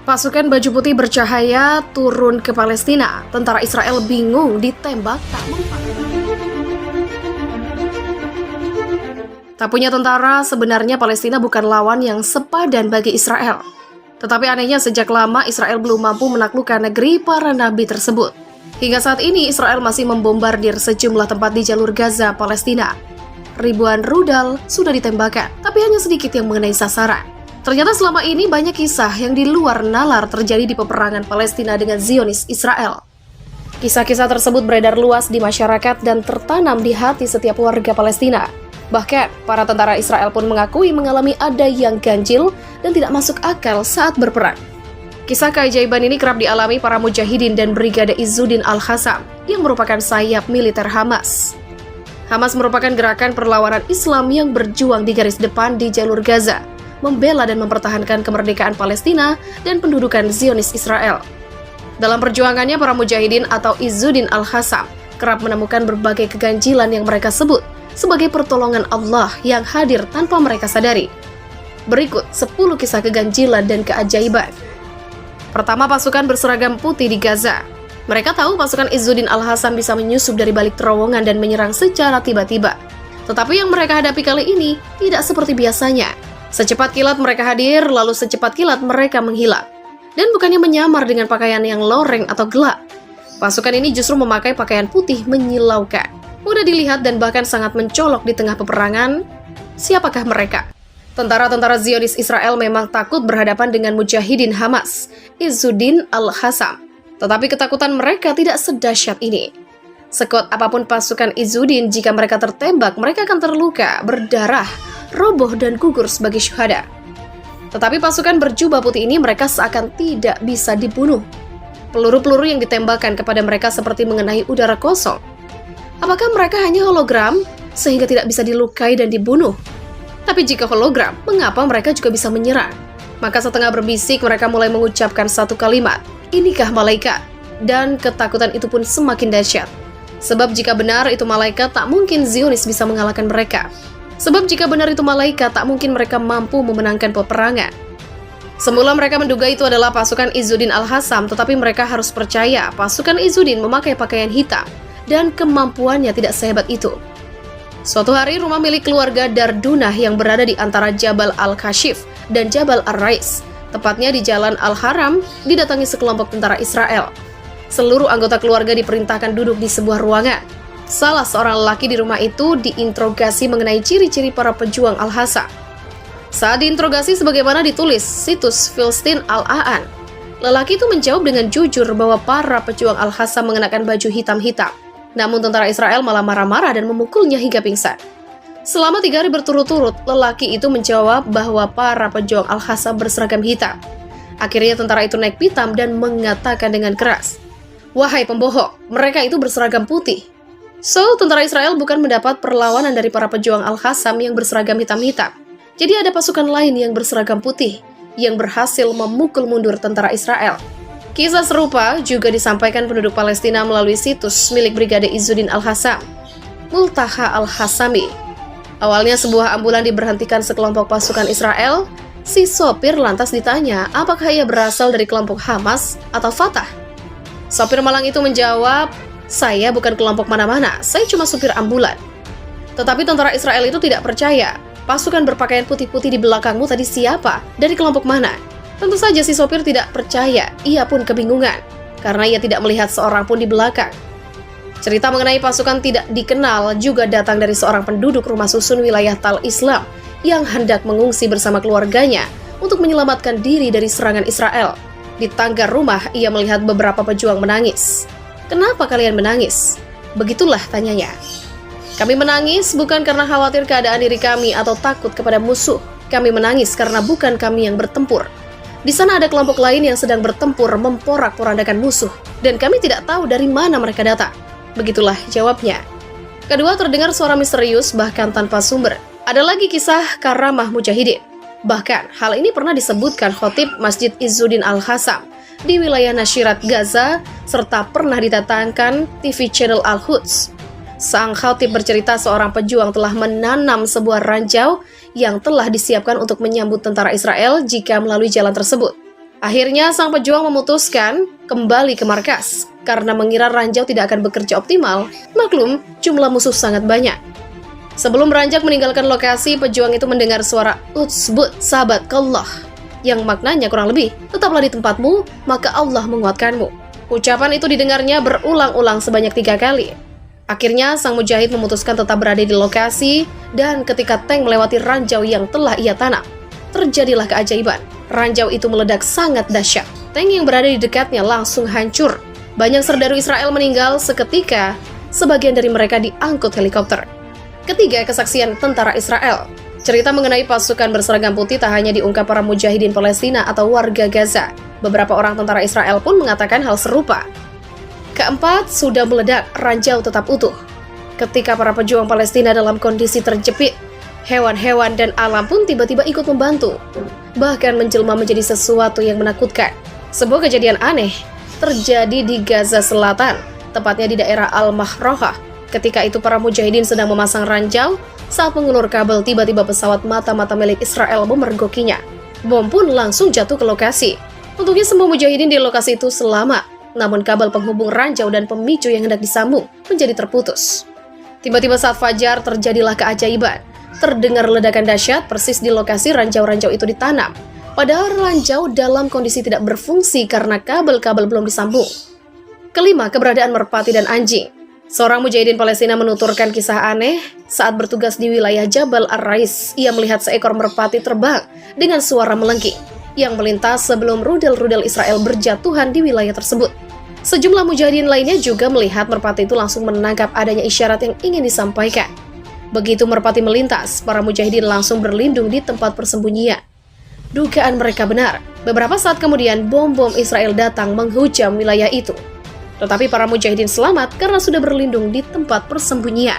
Pasukan baju putih bercahaya turun ke Palestina. Tentara Israel bingung ditembak tak mempan. Tak punya tentara, sebenarnya Palestina bukan lawan yang sepadan bagi Israel. Tetapi anehnya sejak lama Israel belum mampu menaklukkan negeri para nabi tersebut. Hingga saat ini Israel masih membombardir sejumlah tempat di jalur Gaza, Palestina. Ribuan rudal sudah ditembakkan, tapi hanya sedikit yang mengenai sasaran. Ternyata selama ini banyak kisah yang di luar nalar terjadi di peperangan Palestina dengan Zionis Israel. Kisah-kisah tersebut beredar luas di masyarakat dan tertanam di hati setiap warga Palestina. Bahkan, para tentara Israel pun mengakui mengalami ada yang ganjil dan tidak masuk akal saat berperang. Kisah keajaiban ini kerap dialami para mujahidin dan Brigade Izzuddin Al-Qassam yang merupakan sayap militer Hamas. Hamas merupakan gerakan perlawanan Islam yang berjuang di garis depan di jalur Gaza, membela dan mempertahankan kemerdekaan Palestina dan pendudukan Zionis Israel. Dalam perjuangannya, para mujahidin atau Izzuddin Al-Qassam kerap menemukan berbagai keganjilan yang mereka sebut sebagai pertolongan Allah yang hadir tanpa mereka sadari. Berikut 10 kisah keganjilan dan keajaiban. Pertama, pasukan berseragam putih di Gaza. Mereka tahu pasukan Izzuddin Al-Qassam bisa menyusup dari balik terowongan dan menyerang secara tiba-tiba. Tetapi yang mereka hadapi kali ini tidak seperti biasanya. Secepat kilat mereka hadir, lalu secepat kilat mereka menghilang. Dan bukannya menyamar dengan pakaian yang loreng atau gelap. Pasukan ini justru memakai pakaian putih menyilaukan. Mudah dilihat dan bahkan sangat mencolok di tengah peperangan. Siapakah mereka? Tentara-tentara Zionis Israel memang takut berhadapan dengan mujahidin Hamas, Izzuddin Al-Qassam. Tetapi ketakutan mereka tidak sedahsyat ini. Sekuat apapun pasukan Izzuddin, jika mereka tertembak, mereka akan terluka, berdarah, roboh dan gugur sebagai syuhada. Tetapi pasukan berjubah putih ini mereka seakan tidak bisa dibunuh. Peluru-peluru yang ditembakkan kepada mereka seperti mengenai udara kosong. Apakah mereka hanya hologram sehingga tidak bisa dilukai dan dibunuh? Tapi jika hologram, mengapa mereka juga bisa menyerang? Maka setengah berbisik mereka mulai mengucapkan satu kalimat, "Inikah malaikat?" Dan ketakutan itu pun semakin dahsyat. Sebab jika benar itu malaikat, tak mungkin Zionis bisa mengalahkan mereka. Sebab jika benar itu malaikat, tak mungkin mereka mampu memenangkan peperangan. Semula mereka menduga itu adalah pasukan Izzuddin Al-Qassam, tetapi mereka harus percaya pasukan Izzuddin memakai pakaian hitam dan kemampuannya tidak sehebat itu. Suatu hari, rumah milik keluarga Dardunah yang berada di antara Jabal Al-Kashif dan Jabal Ar-Rais, tepatnya di Jalan Al-Haram, didatangi sekelompok tentara Israel. Seluruh anggota keluarga diperintahkan duduk di sebuah ruangan. Salah seorang lelaki di rumah itu diinterogasi mengenai ciri-ciri para pejuang Al-Qassam. Saat diinterogasi sebagaimana ditulis situs Filistin Al-Aan, lelaki itu menjawab dengan jujur bahwa para pejuang Al-Qassam mengenakan baju hitam-hitam. Namun tentara Israel malah marah-marah dan memukulnya hingga pingsan. Selama 3 hari berturut-turut, lelaki itu menjawab bahwa para pejuang Al-Qassam berseragam hitam. Akhirnya tentara itu naik pitam dan mengatakan dengan keras, "Wahai pembohong, mereka itu berseragam putih." So, tentara Israel bukan mendapat perlawanan dari para pejuang Al-Qassam yang berseragam hitam-hitam. Jadi ada pasukan lain yang berseragam putih yang berhasil memukul mundur tentara Israel. Kisah serupa juga disampaikan penduduk Palestina melalui situs milik Brigade Izzuddin Al-Qassam, Multaha Al-Qassami. Awalnya sebuah ambulan diberhentikan sekelompok pasukan Israel. Si sopir lantas ditanya apakah ia berasal dari kelompok Hamas atau Fatah. Sopir malang itu menjawab, "Saya bukan kelompok mana-mana, saya cuma supir ambulan." Tetapi tentara Israel itu tidak percaya. "Pasukan berpakaian putih-putih di belakangmu tadi siapa? Dari kelompok mana?" Tentu saja si sopir tidak percaya, ia pun kebingungan, karena ia tidak melihat seorang pun di belakang. Cerita mengenai pasukan tidak dikenal juga datang dari seorang penduduk rumah susun wilayah Tal Islam yang hendak mengungsi bersama keluarganya untuk menyelamatkan diri dari serangan Israel. Di tangga rumah, ia melihat beberapa pejuang menangis. "Kenapa kalian menangis?" Begitulah tanyanya. "Kami menangis bukan karena khawatir keadaan diri kami atau takut kepada musuh. Kami menangis karena bukan kami yang bertempur. Di sana ada kelompok lain yang sedang bertempur memporak-porandakan musuh, dan kami tidak tahu dari mana mereka datang." Begitulah jawabnya. Kedua, terdengar suara misterius bahkan tanpa sumber. Ada lagi kisah karamah mujahidin. Bahkan, hal ini pernah disebutkan khotib Masjid Izzuddin Al-Qassam di wilayah Nashirat Gaza, serta pernah didatangkan TV channel Al-Quds. Sang khotib bercerita seorang pejuang telah menanam sebuah ranjau yang telah disiapkan untuk menyambut tentara Israel jika melalui jalan tersebut. Akhirnya sang pejuang memutuskan kembali ke markas karena mengira ranjau tidak akan bekerja optimal. Maklum, jumlah musuh sangat banyak. Sebelum Ranjak meninggalkan lokasi, pejuang itu mendengar suara "Utsbut, sahabatkallah", yang maknanya kurang lebih, "Tetaplah di tempatmu, maka Allah menguatkanmu." Ucapan itu didengarnya berulang-ulang sebanyak 3 kali. Akhirnya, sang mujahid memutuskan tetap berada di lokasi, dan ketika tank melewati ranjau yang telah ia tanam, terjadilah keajaiban. Ranjau itu meledak sangat dahsyat. Tank yang berada di dekatnya langsung hancur. Banyak serdaru Israel meninggal seketika, sebagian dari mereka diangkut helikopter. Ketiga, kesaksian tentara Israel. Cerita mengenai pasukan berseragam putih tak hanya diungkap para mujahidin Palestina atau warga Gaza. Beberapa orang tentara Israel pun mengatakan hal serupa. Keempat, sudah meledak, ranjau tetap utuh. Ketika para pejuang Palestina dalam kondisi terjepit, hewan-hewan dan alam pun tiba-tiba ikut membantu, bahkan menjelma menjadi sesuatu yang menakutkan. Sebuah kejadian aneh terjadi di Gaza Selatan, tepatnya di daerah Al-Mahrohah. Ketika itu para mujahidin sedang memasang ranjau, saat mengulur kabel tiba-tiba pesawat mata-mata milik Israel memergokinya. Bom pun langsung jatuh ke lokasi. Untungnya semua mujahidin di lokasi itu selamat, namun kabel penghubung ranjau dan pemicu yang hendak disambung menjadi terputus. Tiba-tiba saat fajar terjadilah keajaiban. Terdengar ledakan dahsyat persis di lokasi ranjau-ranjau itu ditanam. Padahal ranjau dalam kondisi tidak berfungsi karena kabel-kabel belum disambung. Kelima, keberadaan merpati dan anjing. Seorang mujahidin Palestina menuturkan kisah aneh saat bertugas di wilayah Jabal Ar-Rais. Ia melihat seekor merpati terbang dengan suara melengking yang melintas sebelum rudal-rudal Israel berjatuhan di wilayah tersebut. Sejumlah mujahidin lainnya juga melihat merpati itu langsung menangkap adanya isyarat yang ingin disampaikan. Begitu merpati melintas, para mujahidin langsung berlindung di tempat persembunyian. Dugaan mereka benar. Beberapa saat kemudian, bom-bom Israel datang menghujam wilayah itu. Tetapi para mujahidin selamat karena sudah berlindung di tempat persembunyian.